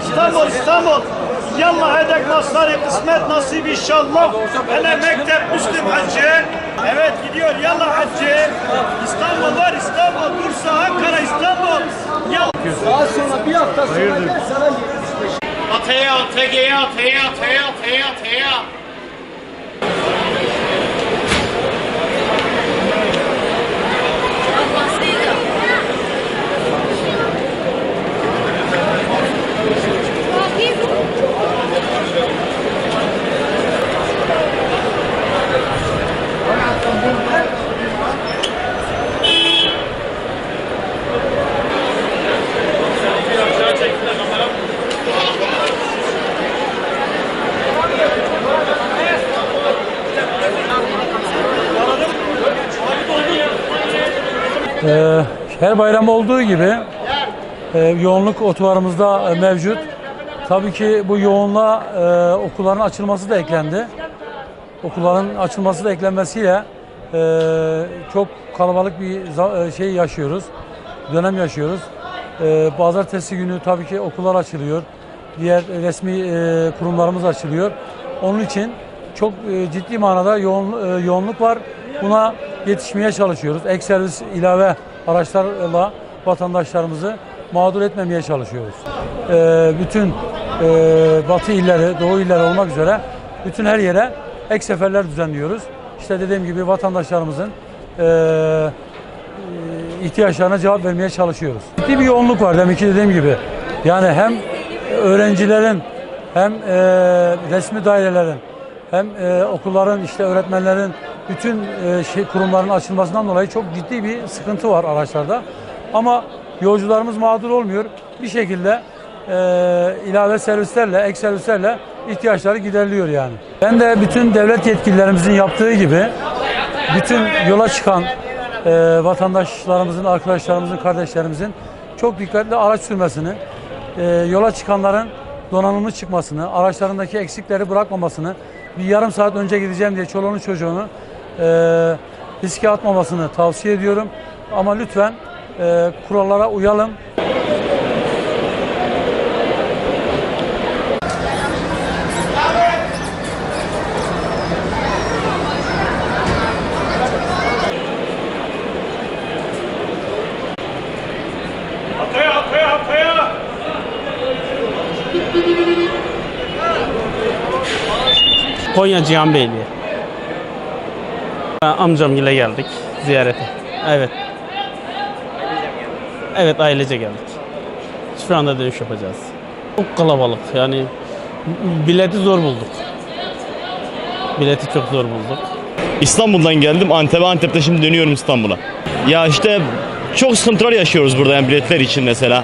İstanbul, İstanbul. Yallah hedek masları kısmet nasip inşallah. Hele mektep Müslüm Hacı. Evet gidiyor yallah Hacı. İstanbul var, İstanbul, Bursa, Ankara, İstanbul. Daha sonra bir hafta sonra gel sana 75. Ataya, ataya, ataya, ataya, ataya, ataya. Her bayram olduğu gibi yoğunluk otogarımızda mevcut. Tabii ki bu yoğunluğa okulların açılması da eklendi. Okulların açılması da eklenmesiyle çok kalabalık bir şey yaşıyoruz, dönem yaşıyoruz. Pazartesi günü tabii ki okullar açılıyor, diğer resmi kurumlarımız açılıyor. Onun için çok ciddi manada yoğunluk var. Buna yetişmeye çalışıyoruz. Ek servis ilave araçlarla vatandaşlarımızı mağdur etmemeye çalışıyoruz. Bütün batı illeri, doğu illeri olmak üzere bütün her yere ek seferler düzenliyoruz. İşte dediğim gibi vatandaşlarımızın ihtiyaçlarına cevap vermeye çalışıyoruz. Ciddi bir yoğunluk var demek ki dediğim gibi. Yani hem öğrencilerin hem resmi dairelerin hem okulların, işte öğretmenlerin, bütün kurumların açılmasından dolayı çok ciddi bir sıkıntı var araçlarda. Ama yolcularımız mağdur olmuyor. Bir şekilde ilave servislerle, ek servislerle ihtiyaçları gideriliyor yani. Ben de bütün devlet yetkililerimizin yaptığı gibi bütün yola çıkan vatandaşlarımızın, arkadaşlarımızın, kardeşlerimizin çok dikkatli araç sürmesini, yola çıkanların donanımlı çıkmasını, araçlarındaki eksikleri bırakmamasını, bir yarım saat önce gideceğim diye çoluğunu çocuğunu riske atmamasını tavsiye ediyorum. Ama lütfen kurallara uyalım. Ataya, ataya, ataya. Konya Cihanbeyli'ye. Amcamgile geldik ziyarete. Evet. Evet, ailece geldik. Şu anda dönüş yapacağız. Çok kalabalık, yani bileti zor bulduk. Bileti çok zor bulduk. İstanbul'dan geldim Antep'e. Antep'te şimdi dönüyorum İstanbul'a. Ya işte çok sıkıntılar yaşıyoruz burada yani biletler için mesela.